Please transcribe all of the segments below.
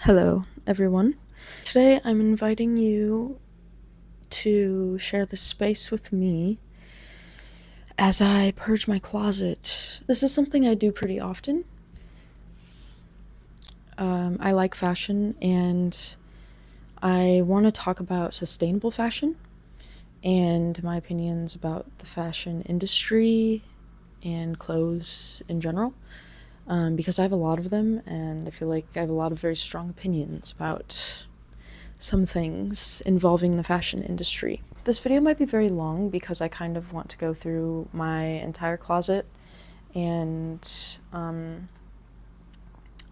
Hello, everyone. Today I'm inviting you to share this space with me as I purge my closet. This is something I do pretty often. I like fashion and I want to talk about sustainable fashion and my opinions about the fashion industry and clothes in general. Because I have a lot of them and I feel like I have a lot of very strong opinions about some things involving the fashion industry. This video might be very long because I kind of want to go through my entire closet, and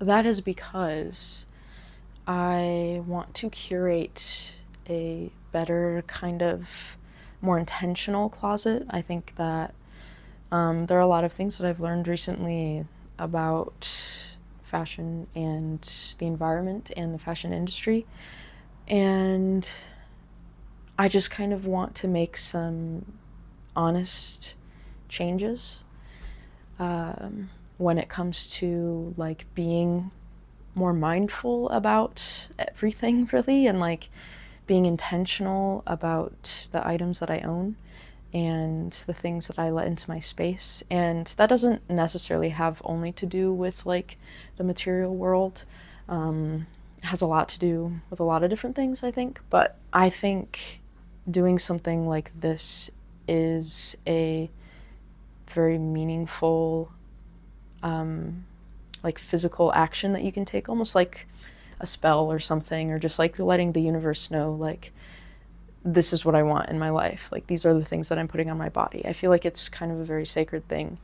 that is because I want to curate a better, kind of more intentional closet. I think that there are a lot of things that I've learned recently about fashion and the environment and the fashion industry, and I just kind of want to make some honest changes when it comes to like being more mindful about everything really, and like being intentional about the items that I own and the things that I let into my space. And that doesn't necessarily have only to do with like the material world. It has a lot to do with a lot of different things, I think. But I think doing something like this is a very meaningful, like physical action that you can take, almost like a spell or something, or just like letting the universe know, like, this is what I want in my life. Like, these are the things that I'm putting on my body. I feel like it's kind of a very sacred thing,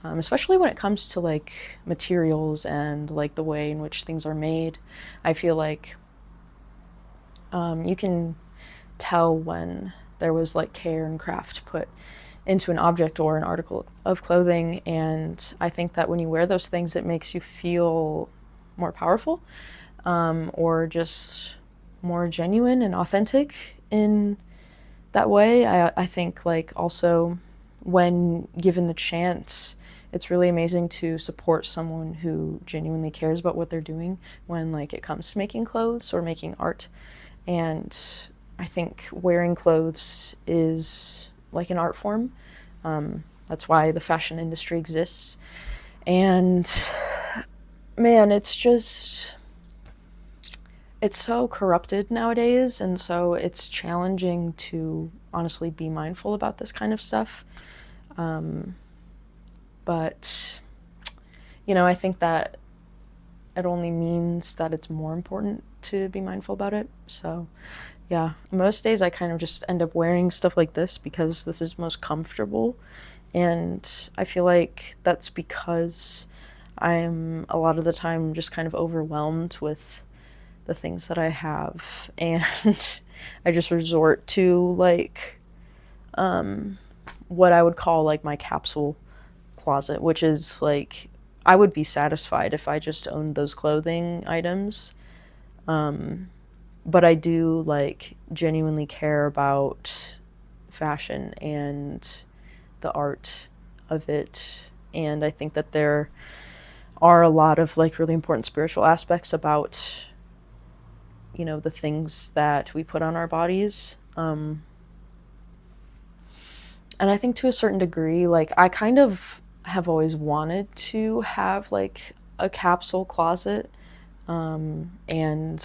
especially when it comes to like materials and like the way in which things are made. I feel like you can tell when there was like care and craft put into an object or an article of clothing, and I think that when you wear those things, it makes you feel more powerful, or just more genuine and authentic in that way. I think like also when given the chance, it's really amazing to support someone who genuinely cares about what they're doing when like it comes to making clothes or making art. And I think wearing clothes is like an art form. That's why the fashion industry exists. And man, it's so corrupted nowadays, and so it's challenging to honestly be mindful about this kind of stuff. But, you know, I think that it only means that it's more important to be mindful about it. So yeah, most days I kind of just end up wearing stuff like this because this is most comfortable. And I feel like that's because I'm a lot of the time just kind of overwhelmed with the things that I have. And I just resort to like what I would call like my capsule closet, which is like, I would be satisfied if I just owned those clothing items. But I do like genuinely care about fashion and the art of it. And I think that there are a lot of like really important spiritual aspects about, you know, the things that we put on our bodies. And I think to a certain degree, like I kind of have always wanted to have like a capsule closet, and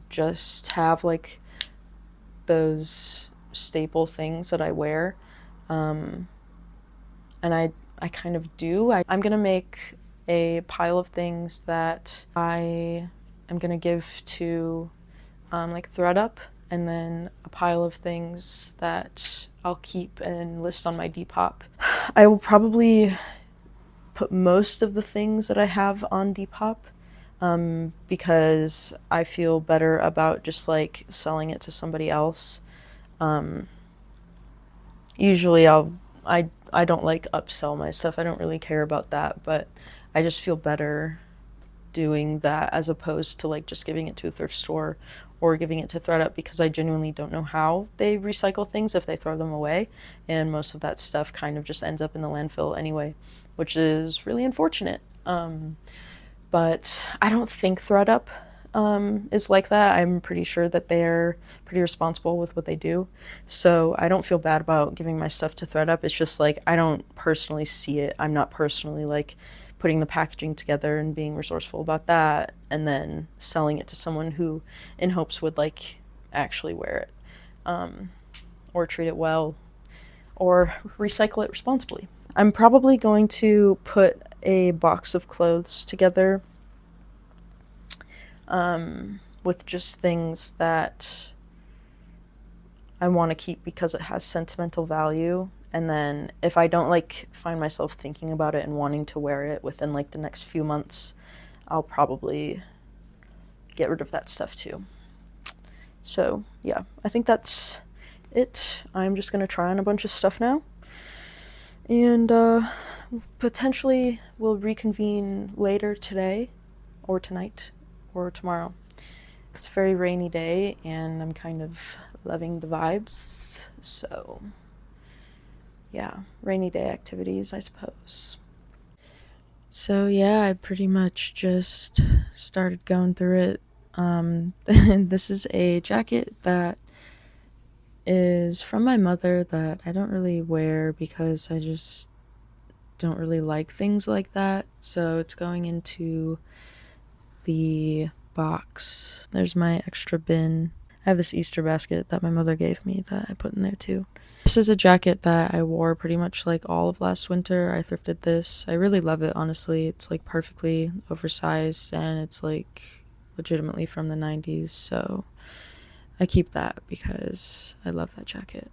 just have like those staple things that I wear. And I kind of do. I'm gonna make a pile of things that I am gonna give to like ThreadUp, and then a pile of things that I'll keep and list on my Depop. I will probably put most of the things that I have on Depop, because I feel better about just like selling it to somebody else. Usually I don't like upsell my stuff. I don't really care about that, but I just feel better doing that as opposed to like just giving it to a thrift store or giving it to ThreadUp, because I genuinely don't know how they recycle things if they throw them away, and most of that stuff kind of just ends up in the landfill anyway, which is really unfortunate. But I don't think ThreadUp is like that. I'm pretty sure that they're pretty responsible with what they do. So I don't feel bad about giving my stuff to ThreadUp. It's just like I don't personally see it. I'm not personally like putting the packaging together and being resourceful about that and then selling it to someone who in hopes would like actually wear it, or treat it well or recycle it responsibly. I'm probably going to put a box of clothes together, with just things that I want to keep because it has sentimental value. And then if I don't like find myself thinking about it and wanting to wear it within like the next few months, I'll probably get rid of that stuff too. So yeah, I think that's it. I'm just gonna try on a bunch of stuff now, and potentially we'll reconvene later today or tonight or tomorrow. It's a very rainy day and I'm kind of loving the vibes, so yeah, rainy day activities, I suppose. So yeah, I pretty much just started going through it. This is a jacket that is from my mother that I don't really wear because I just don't really like things like that. So it's going into the box. There's my extra bin. I have this Easter basket that my mother gave me that I put in there too. This is a jacket that I wore pretty much like all of last winter. I thrifted this. I really love it, honestly. It's like perfectly oversized and it's like legitimately from the 90s. So I keep that because I love that jacket.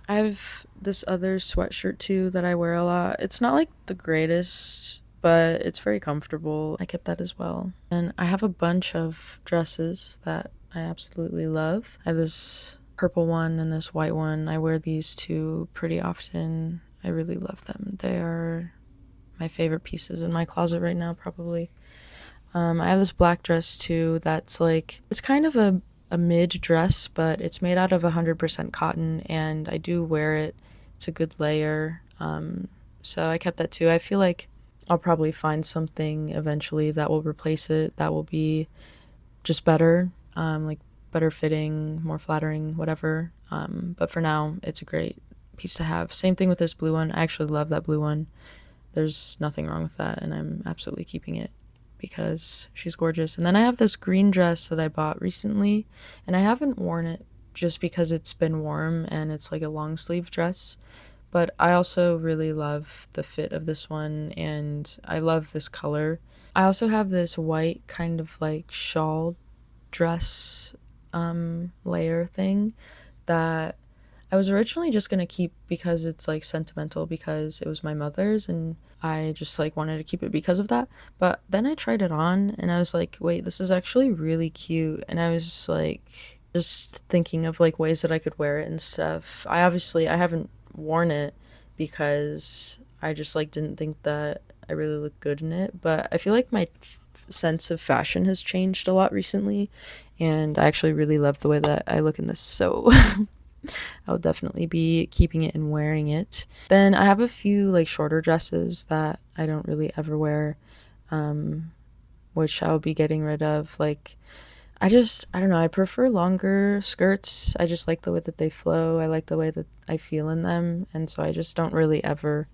I have this other sweatshirt too that I wear a lot. It's not like the greatest, but it's very comfortable. I kept that as well. And I have a bunch of dresses that I absolutely love. I have this purple one and this white one. I wear these two pretty often. I really love them. They are my favorite pieces in my closet right now, probably. I have this black dress too that's like, it's kind of a mid dress, but it's made out of 100% cotton and I do wear it. It's a good layer. So I kept that too. I feel like I'll probably find something eventually that will replace it, that will be just better, like better fitting, more flattering, whatever. But for now, it's a great piece to have. Same thing with this blue one. I actually love that blue one. There's nothing wrong with that, and I'm absolutely keeping it because she's gorgeous. And then I have this green dress that I bought recently, and I haven't worn it just because it's been warm and it's like a long sleeve dress. But I also really love the fit of this one, and I love this color. I also have this white kind of like shawl dress layer thing that I was originally just gonna keep because it's like sentimental because it was my mother's and I just like wanted to keep it because of that. But then I tried it on and I was like, wait, this is actually really cute. And I was like just thinking of like ways that I could wear it and stuff. I haven't worn it because I just like didn't think that I really looked good in it, but I feel like my sense of fashion has changed a lot recently and I actually really love the way that I look in this, so I'll definitely be keeping it and wearing it. Then I have a few like shorter dresses that I don't really ever wear, which I'll be getting rid of. Like I don't know, I prefer longer skirts. I just like the way that they flow. I like the way that I feel in them. And so I just don't really ever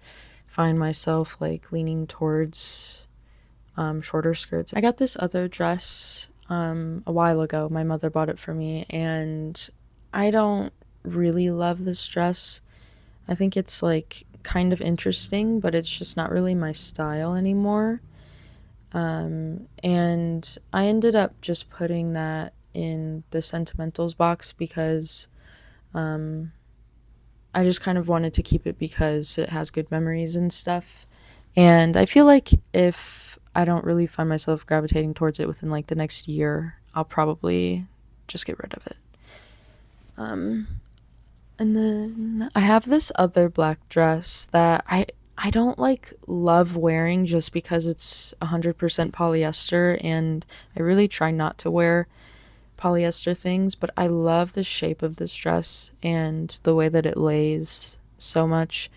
find myself like leaning towards shorter skirts. I got this other dress a while ago. My mother bought it for me and I don't really love this dress. I think it's like kind of interesting, but it's just not really my style anymore. And I ended up just putting that in the sentimentals box because I just kind of wanted to keep it because it has good memories and stuff. And I feel like if I don't really find myself gravitating towards it within like the next year, I'll probably just get rid of it. And then I have this other black dress that I don't like love wearing just because it's 100% polyester and I really try not to wear polyester things, but I love the shape of this dress and the way that it lays so much.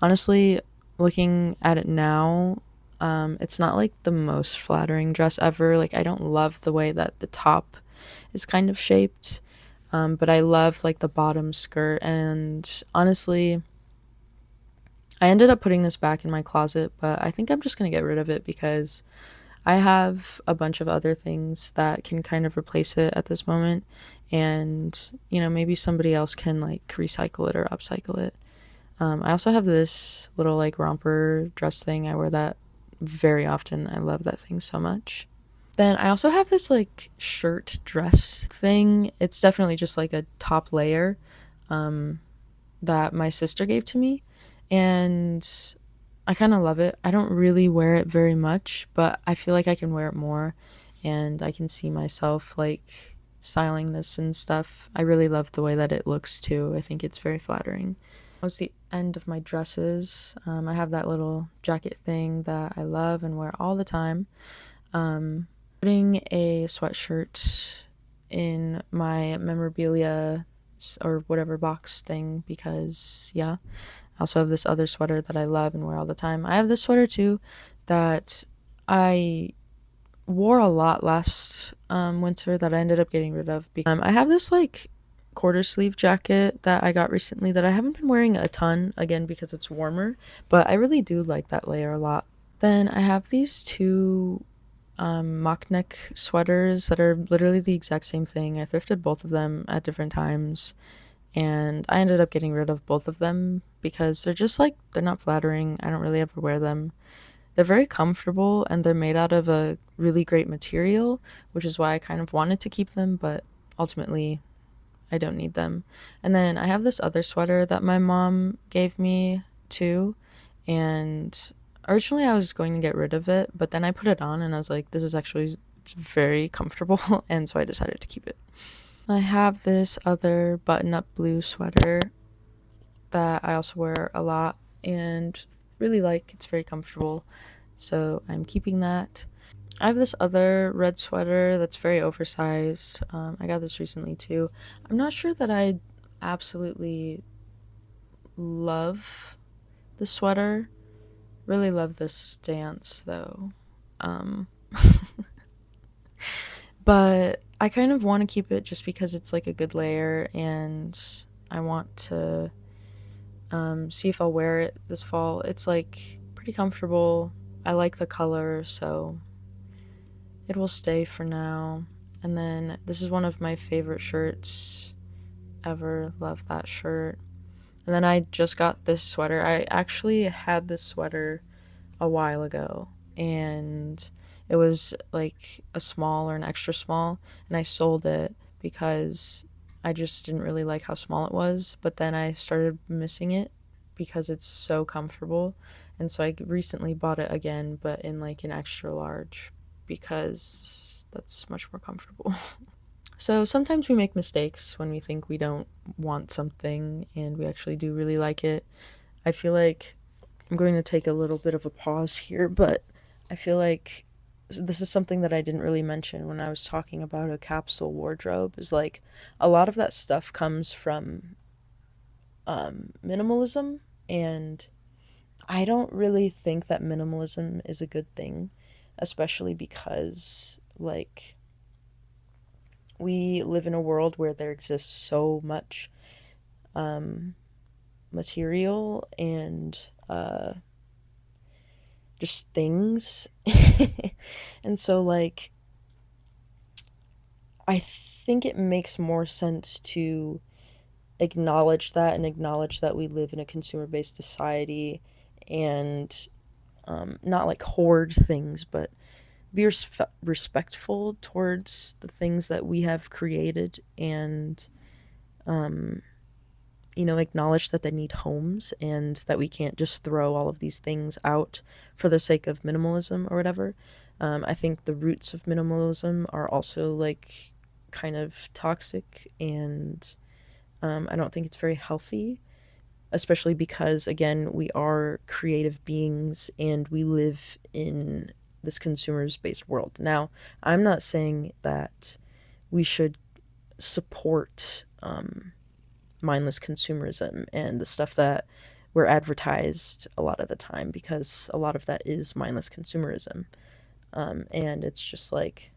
Honestly, looking at it now, It's not like the most flattering dress ever. Like I don't love the way that the top is kind of shaped. But I love like the bottom skirt, and honestly, I ended up putting this back in my closet, but I think I'm just gonna get rid of it because I have a bunch of other things that can kind of replace it at this moment. And, maybe somebody else can like recycle it or upcycle it. I also have this little like romper dress thing. I wear that very often. I love that thing so much. Then I also have this like shirt dress thing. It's definitely just like a top layer um, that my sister gave to me. And I kind of love it. I don't really wear it very much, but I feel like I can wear it more and I can see myself like styling this and stuff. I really love the way that it looks too. I think it's very flattering. That was the end of my dresses. I have that little jacket thing that I love and wear all the time. Putting a sweatshirt in my memorabilia or whatever box thing because, yeah. I also have this other sweater that I love and wear all the time. I have this sweater too that I wore a lot last winter that I ended up getting rid of. I have this like quarter sleeve jacket that I got recently that I haven't been wearing a ton, again because it's warmer, but I really do like that layer a lot. Then I have these two mock neck sweaters that are literally the exact same thing. I thrifted both of them at different times and I ended up getting rid of both of them because they're just like, they're not flattering. I don't really ever wear them. They're very comfortable and they're made out of a really great material, which is why I kind of wanted to keep them, but ultimately I don't need them. And then I have this other sweater that my mom gave me too, and originally I was going to get rid of it, but then I put it on and I was like, this is actually very comfortable, and so I decided to keep it. I have this other button-up blue sweater that I also wear a lot and really like. It's very comfortable, so I'm keeping that. I have this other red sweater that's very oversized. I got this recently too. I'm not sure that I absolutely love the sweater. Really love this stance though. Um, but I kind of want to keep it just because it's like a good layer and I want to see if I'll wear it this fall. It's like pretty comfortable. I like the color, so it will stay for now. And then this is one of my favorite shirts ever. Love that shirt. And then I just got this sweater. I actually had this sweater a while ago and it was like a small or an extra small, and I sold it because I just didn't really like how small it was, but then I started missing it because it's so comfortable, and so I recently bought it again but in like an extra large because that's much more comfortable. So sometimes we make mistakes when we think we don't want something and we actually do really like it. I feel like I'm going to take a little bit of a pause here, but I feel like this is something that I didn't really mention when I was talking about a capsule wardrobe, is like a lot of that stuff comes from minimalism, and I don't really think that minimalism is a good thing, especially because like we live in a world where there exists so much material and just things. And so like I think it makes more sense to acknowledge that and acknowledge that we live in a consumer-based society, and not like hoard things, but be respectful towards the things that we have created, and acknowledge that they need homes and that we can't just throw all of these things out for the sake of minimalism or whatever. I think the roots of minimalism are also like kind of toxic, and I don't think it's very healthy, especially because, again, we are creative beings and we live in this consumers based world. Now, I'm not saying that we should support mindless consumerism and the stuff that we're advertised a lot of the time, because a lot of that is mindless consumerism. And it's just like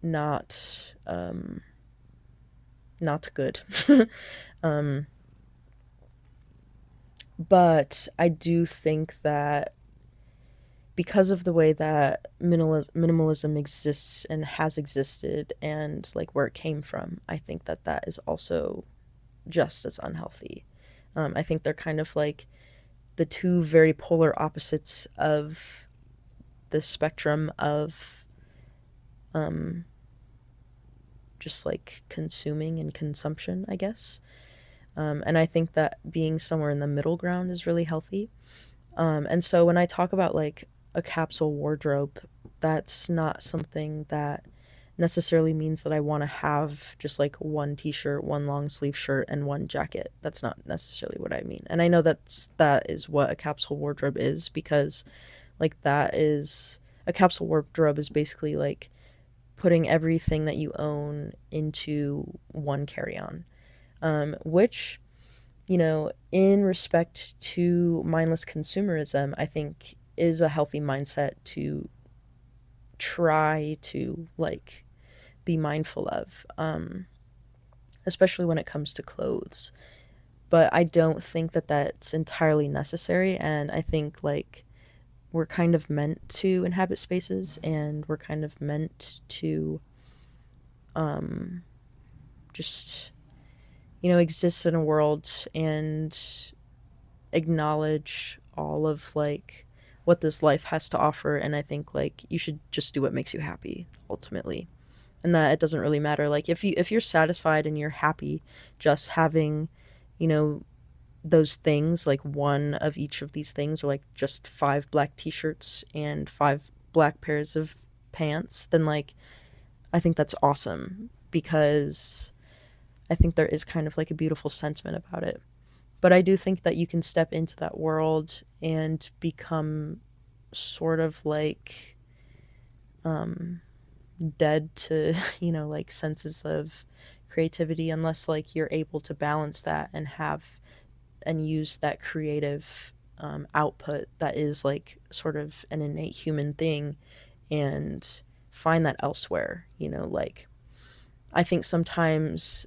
not not good. um, but I do think that because of the way that minimalism exists and has existed, and like where it came from, I think that that is also just as unhealthy. I think they're kind of like the two very polar opposites of the spectrum of um, just like consuming and consumption, I guess. And I think that being somewhere in the middle ground is really healthy. And so when I talk about like a capsule wardrobe, that's not something that necessarily means that I want to have just like one t-shirt, one long sleeve shirt, and one jacket. That's not necessarily what I mean. And I know that is what a capsule wardrobe is, because like that is a capsule wardrobe is basically like putting everything that you own into one carry-on, which, you know, in respect to mindless consumerism, I think is a healthy mindset to try to like be mindful of, especially when it comes to clothes. But I don't think that that's entirely necessary, and I think like we're kind of meant to inhabit spaces, and we're kind of meant to just, you know, exist in a world and acknowledge all of like what this life has to offer. And I think like you should just do what makes you happy ultimately, and that it doesn't really matter like if you're satisfied and you're happy just having, you know, those things, like one of each of these things, or like just 5 black t-shirts and 5 black pairs of pants, then like I think that's awesome, because I think there is kind of like a beautiful sentiment about it. But I do think that you can step into that world and become sort of like dead to, you know, like senses of creativity, unless like you're able to balance that and have and use that creative output that is like sort of an innate human thing, and find that elsewhere, you know. Like I think sometimes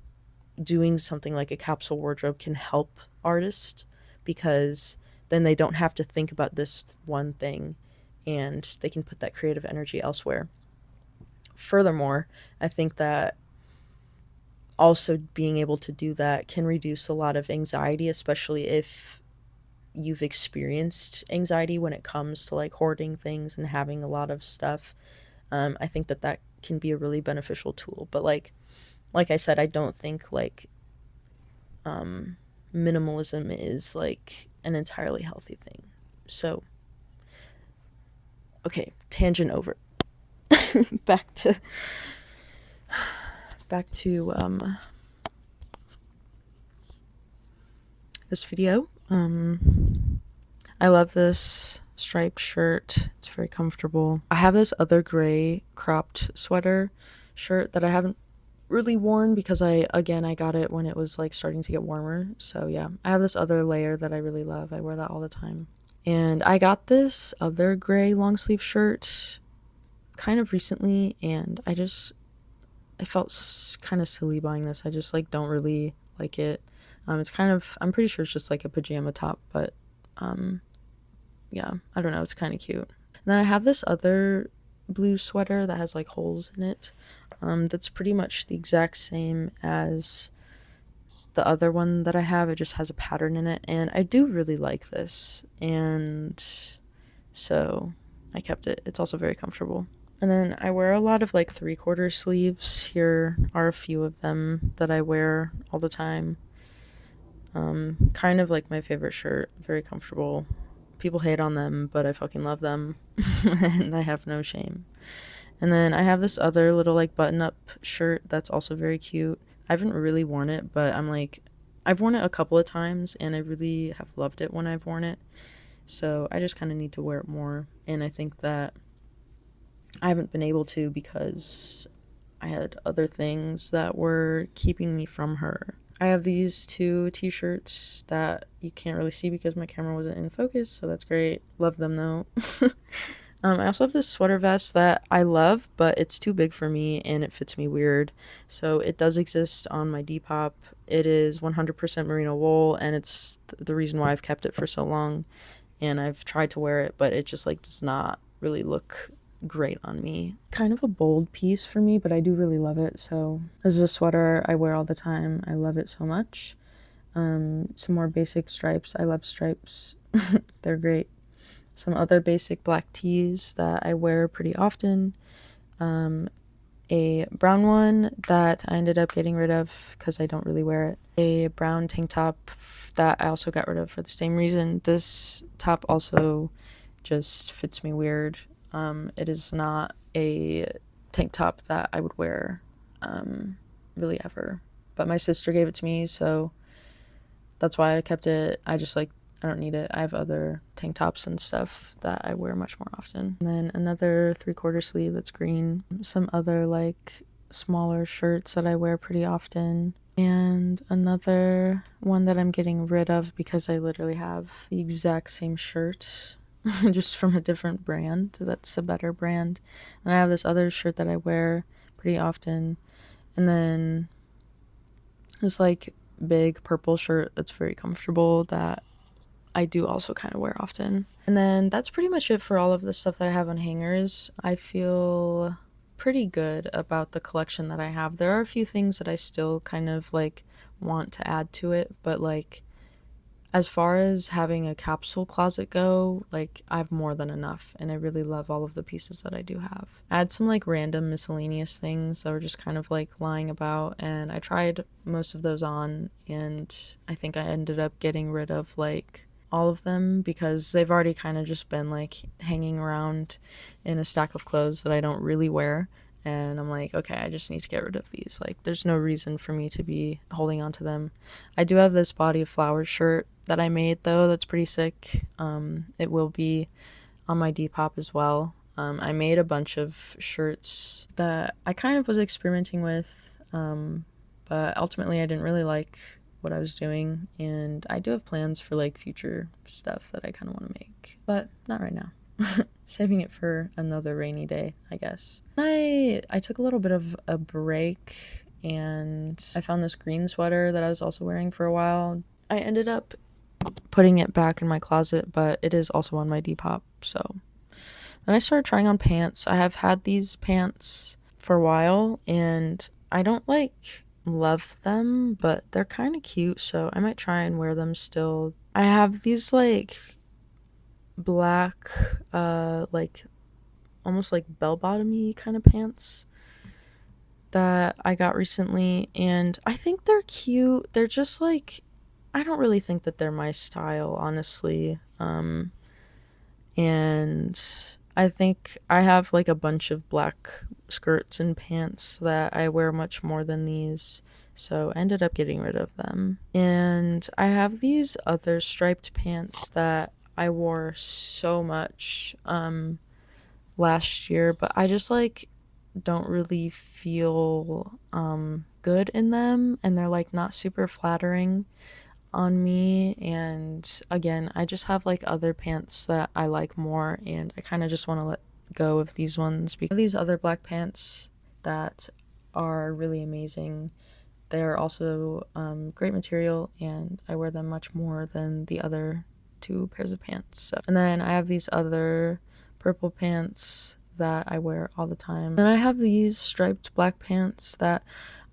doing something like a capsule wardrobe can help artists, because then they don't have to think about this one thing, and they can put that creative energy elsewhere. Furthermore, I think that also being able to do that can reduce a lot of anxiety, especially if you've experienced anxiety when it comes to like hoarding things and having a lot of stuff. I think that that can be a really beneficial tool. But like I said, I don't think like minimalism is like an entirely healthy thing. So, okay, tangent over. back to back to this video. I love this striped shirt. It's very comfortable. I have this other gray cropped sweater shirt that I haven't really worn, because I got it when it was like starting to get warmer. So yeah, I have this other layer that I really love. I wear that all the time. And I got this other gray long sleeve shirt kind of recently, and I felt kind of silly buying this. I just like don't really like it. It's kind of, I'm pretty sure it's just like a pajama top, but yeah, I don't know, it's kind of cute. And then I have this other blue sweater that has like holes in it, that's pretty much the exact same as the other one that I have. It just has a pattern in it, and I do really like this, and so I kept it. It's also very comfortable. And then I wear a lot of like 3/4 sleeves. Here are a few of them that I wear all the time. Kind of like my favorite shirt, very comfortable. People hate on them, but I fucking love them. And I have no shame. And then I have this other little like button-up shirt that's also very cute. I haven't really worn it, but I've worn it a couple of times, and I really have loved it when I've worn it. So I just kind of need to wear it more, and I think that I haven't been able to because I had other things that were keeping me from her. I have these two t-shirts that you can't really see because my camera wasn't in focus, so that's great. Love them though. I also have this sweater vest that I love, but it's too big for me and it fits me weird. So it does exist on my Depop. It is 100% merino wool, and it's the reason why I've kept it for so long. And I've tried to wear it, but it just like does not really look great on me. Kind of a bold piece for me, but I do really love it. So this is a sweater I wear all the time. I love it so much. Some more basic stripes. I love stripes. They're great. Some other basic black tees that I wear pretty often. A brown one that I ended up getting rid of because I don't really wear it. A brown tank top that I also got rid of for the same reason. This top also just fits me weird. It is not a tank top that I would wear really ever. But my sister gave it to me, so that's why I kept it. I don't need it. I have other tank tops and stuff that I wear much more often. And then another 3/4 sleeve that's green. Some other like smaller shirts that I wear pretty often. And another one that I'm getting rid of because I literally have the exact same shirt just from a different brand. That's a better brand. And I have this other shirt that I wear pretty often. And then this like big purple shirt that's very comfortable that I do also kind of wear often. And then that's pretty much it for all of the stuff that I have on hangers. I feel pretty good about the collection that I have. There are a few things that I still kind of like want to add to it, but like as far as having a capsule closet go, like I have more than enough, and I really love all of the pieces that I do have. I had some like random miscellaneous things that were just kind of like lying about, and I tried most of those on, and I think I ended up getting rid of like all of them because they've already kind of just been like hanging around in a stack of clothes that I don't really wear. And I'm like, okay, I just need to get rid of these. Like, there's no reason for me to be holding on to them. I do have this Body of Flowers shirt that I made, though. That's pretty sick. It will be on my Depop as well. I made a bunch of shirts that I kind of was experimenting with, but ultimately I didn't really like what I was doing. And I do have plans for, like, future stuff that I kind of want to make, but not right now. Saving it for another rainy day, I guess. I took a little bit of a break, and I found this green sweater that I was also wearing for a while. I ended up putting it back in my closet, but it is also on my Depop. So then I started trying on pants. I have had these pants for a while, and I don't like love them, but they're kind of cute, so I might try and wear them still. I have these like black like almost like bell-bottomy kind of pants that I got recently, and I think they're cute. They're just like, I don't really think that they're my style, honestly. And I think I have like a bunch of black skirts and pants that I wear much more than these, so I ended up getting rid of them. And I have these other striped pants that I wore so much last year, but I just like don't really feel good in them, and they're like not super flattering on me. And again, I just have like other pants that I like more, and I kind of just want to let go of these ones because these other black pants that are really amazing. They're also great material, and I wear them much more than the other two pairs of pants. So, and then I have these other purple pants that I wear all the time. And I have these striped black pants that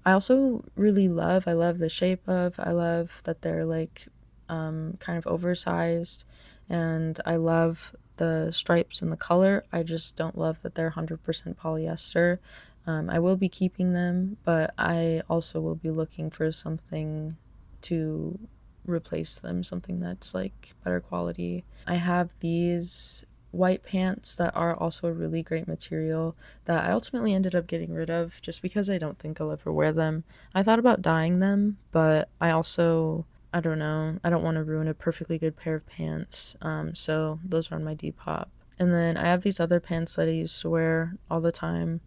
I also really love. I love the shape of. I love that they're like kind of oversized, and I love the stripes and the color. I just don't love that they're 100% polyester. I will be keeping them, but I also will be looking for something to replace them, something that's like better quality. I have these white pants that are also a really great material that I ultimately ended up getting rid of just because I don't think I'll ever wear them. I thought about dyeing them, but I don't know, I don't want to ruin a perfectly good pair of pants, so those are on my Depop. And then I have these other pants that I used to wear all the time.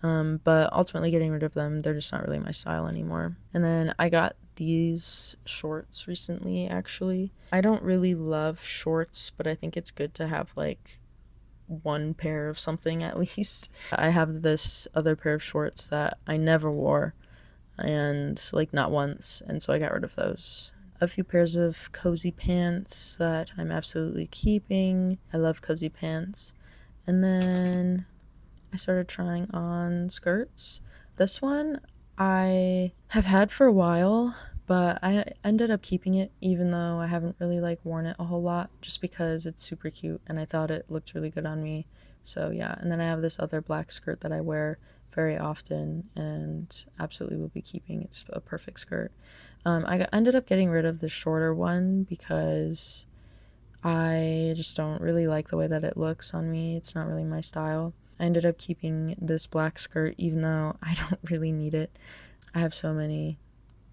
But ultimately getting rid of them. They're just not really my style anymore. And then I got these shorts recently, actually. I don't really love shorts, but I think it's good to have like one pair of something at least. I have this other pair of shorts that I never wore, and like not once, and so I got rid of those. A few pairs of cozy pants that I'm absolutely keeping. I love cozy pants. And then I started trying on skirts. This one I have had for a while, but I ended up keeping it even though I haven't really like worn it a whole lot, just because it's super cute and I thought it looked really good on me. So yeah, and then I have this other black skirt that I wear very often and absolutely will be keeping. It's a perfect skirt. Ended up getting rid of the shorter one because I just don't really like the way that it looks on me. It's not really my style. I ended up keeping this black skirt even though I don't really need it. I have so many,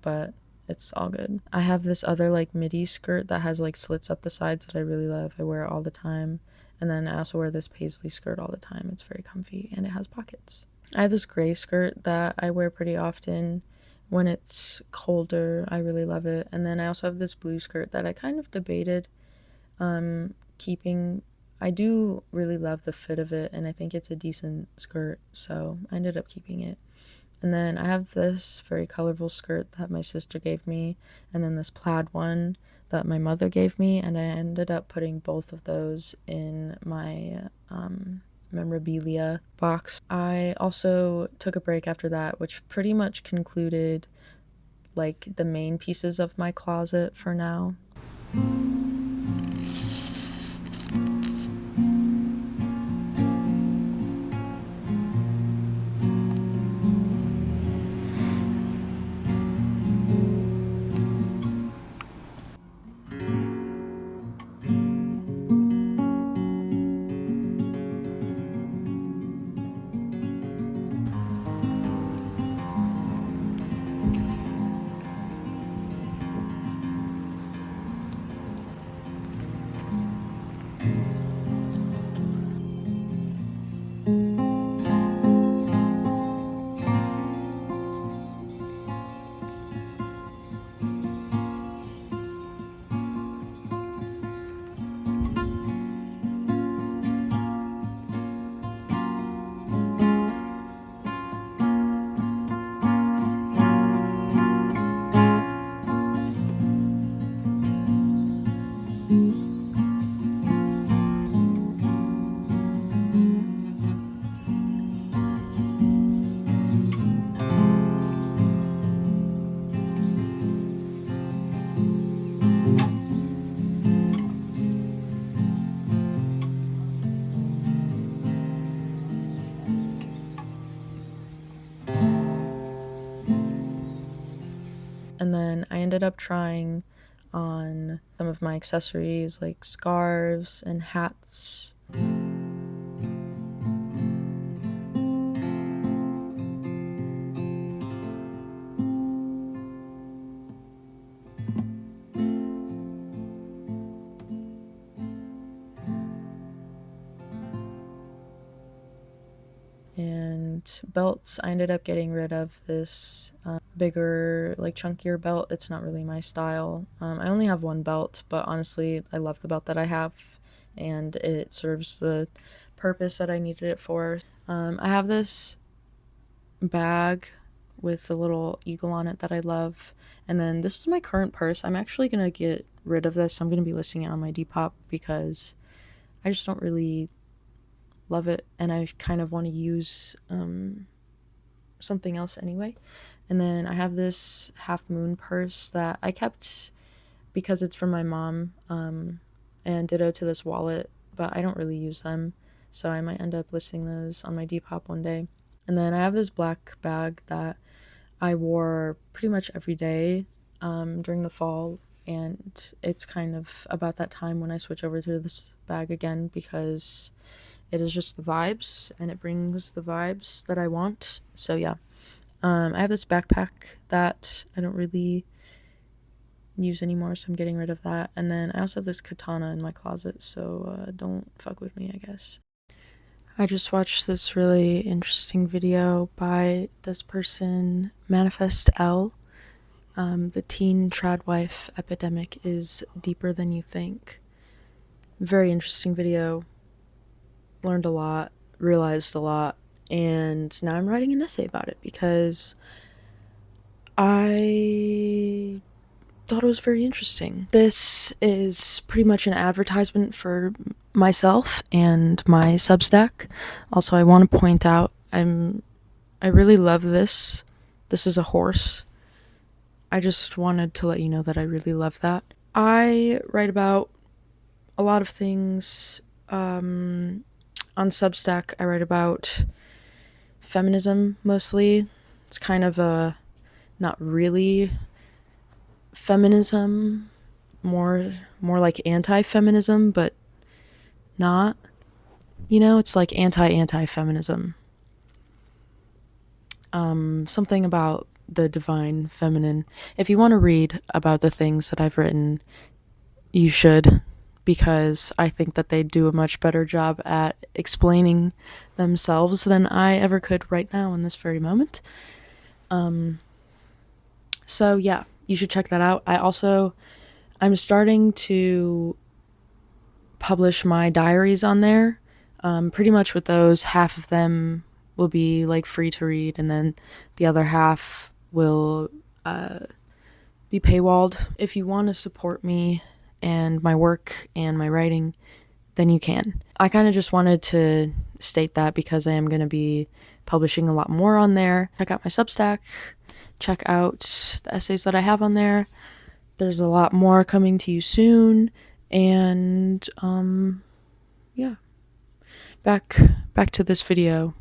but it's all good. I have this other like midi skirt that has like slits up the sides that I really love. I wear it all the time. And then I also wear this paisley skirt all the time. It's very comfy and it has pockets. I have this gray skirt that I wear pretty often when it's colder. I really love it. And then I also have this blue skirt that I kind of debated keeping. I do really love the fit of it and I think it's a decent skirt, so I ended up keeping it. And then I have this very colorful skirt that my sister gave me, and then this plaid one that my mother gave me, and I ended up putting both of those in my memorabilia box. I also took a break after that, which pretty much concluded like the main pieces of my closet for now. And then I ended up trying on some of my accessories like scarves and hats. And belts, I ended up getting rid of this bigger, like chunkier belt. It's not really my style. I only have one belt, but honestly, I love the belt that I have, and it serves the purpose that I needed it for. I have this bag with a little eagle on it that I love, and then this is my current purse. I'm actually gonna get rid of this. I'm gonna be listing it on my Depop because I just don't really love it, and I kind of want to use something else anyway. And then I have this Half Moon purse that I kept because it's from my mom, and ditto to this wallet, but I don't really use them, so I might end up listing those on my Depop one day. And then I have this black bag that I wore pretty much every day during the fall, and it's kind of about that time when I switch over to this bag again because it is just the vibes and it brings the vibes that I want. So yeah, I have this backpack that I don't really use anymore, so I'm getting rid of that. And then I also have this katana in my closet, so don't fuck with me, I guess. I just watched this really interesting video by this person, Manifest L. The teen trad wife epidemic is deeper than you think. Very interesting video. Learned a lot, realized a lot, and now I'm writing an essay about it because I thought it was very interesting. This is pretty much an advertisement for myself and my Substack. Also, I want to point out I really love this. This is a horse. I just wanted to let you know that I really love that. I write about a lot of things. On Substack, I write about feminism mostly. It's kind of a not really feminism, more like anti-feminism, but not. It's like anti-feminism. Something about the divine feminine. If you want to read about the things that I've written, you should, because I think that they do a much better job at explaining themselves than I ever could right now in this very moment. So yeah, you should check that out. I'm starting to publish my diaries on there. Pretty much with those, half of them will be like free to read, and then the other half will be paywalled. If you want to support me and my work and my writing, then you can. I kind of just wanted to state that because I am going to be publishing a lot more on there. Check out my Substack. Check out the essays that I have on there. There's a lot more coming to you soon. And yeah. Back to this video.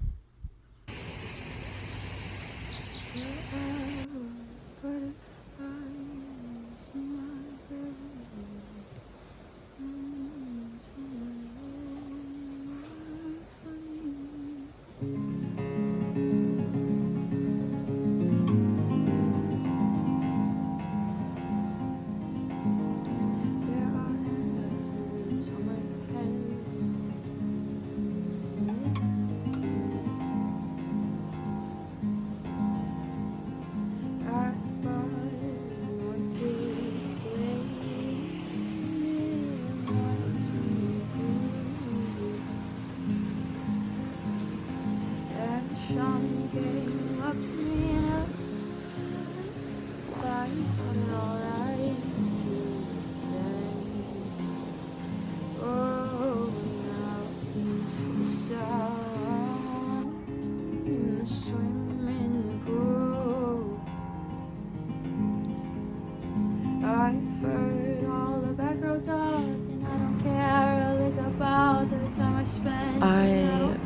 I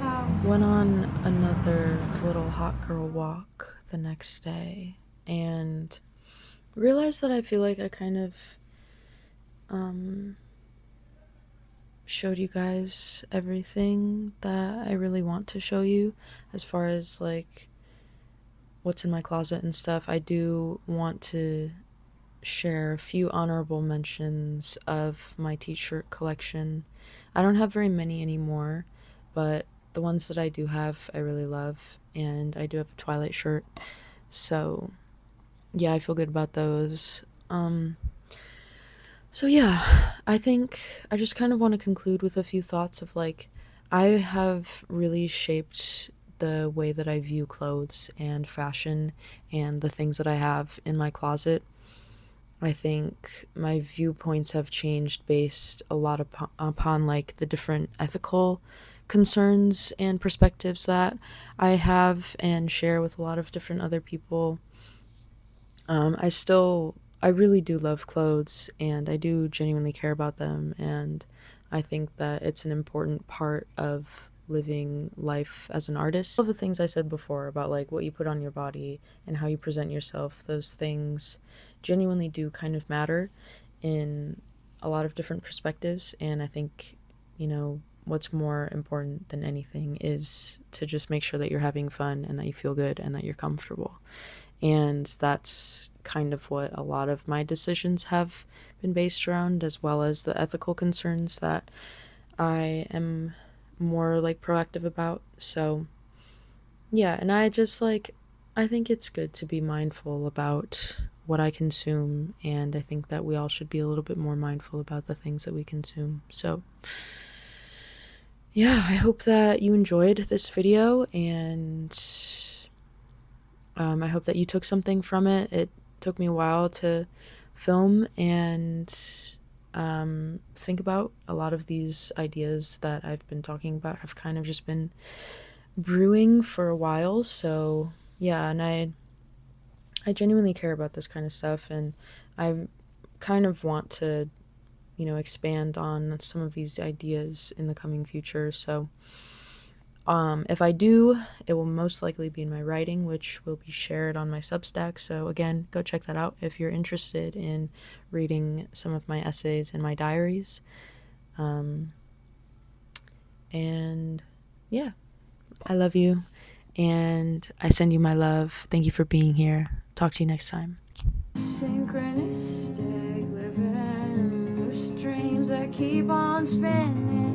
went on another little hot girl walk the next day and realized that I feel like I kind of showed you guys everything that I really want to show you as far as like what's in my closet and stuff. I do want to share a few honorable mentions of my t-shirt collection. I don't have very many anymore, but the ones that I do have I really love, and I do have a Twilight shirt, so yeah, I feel good about those. So yeah, I think I just kind of want to conclude with a few thoughts of like, I have really shaped the way that I view clothes and fashion and the things that I have in my closet. I think my viewpoints have changed based a lot upon like the different ethical concerns and perspectives that I have and share with a lot of different other people. I really do love clothes, and I do genuinely care about them, and I think that it's an important part of living life as an artist. All of the things I said before about like what you put on your body and how you present yourself, those things genuinely do kind of matter in a lot of different perspectives, and I think, what's more important than anything is to just make sure that you're having fun and that you feel good and that you're comfortable. And that's kind of what a lot of my decisions have been based around, as well as the ethical concerns that I am more like proactive about. So yeah, and I just like, I think it's good to be mindful about what I consume, and I think that we all should be a little bit more mindful about the things that we consume. So yeah, I hope that you enjoyed this video, and I hope that you took something from it. It took me a while to film and think about. A lot of these ideas that I've been talking about have kind of just been brewing for a while. So yeah, and I genuinely care about this kind of stuff, and I kind of want to, you know, expand on some of these ideas in the coming future. So if I do, it will most likely be in my writing, which will be shared on my Substack. So again, go check that out if you're interested in reading some of my essays and my diaries. And yeah, I love you, and I send you my love. Thank you for being here. Talk to you next time. Synchronistic living, streams that keep on spinning.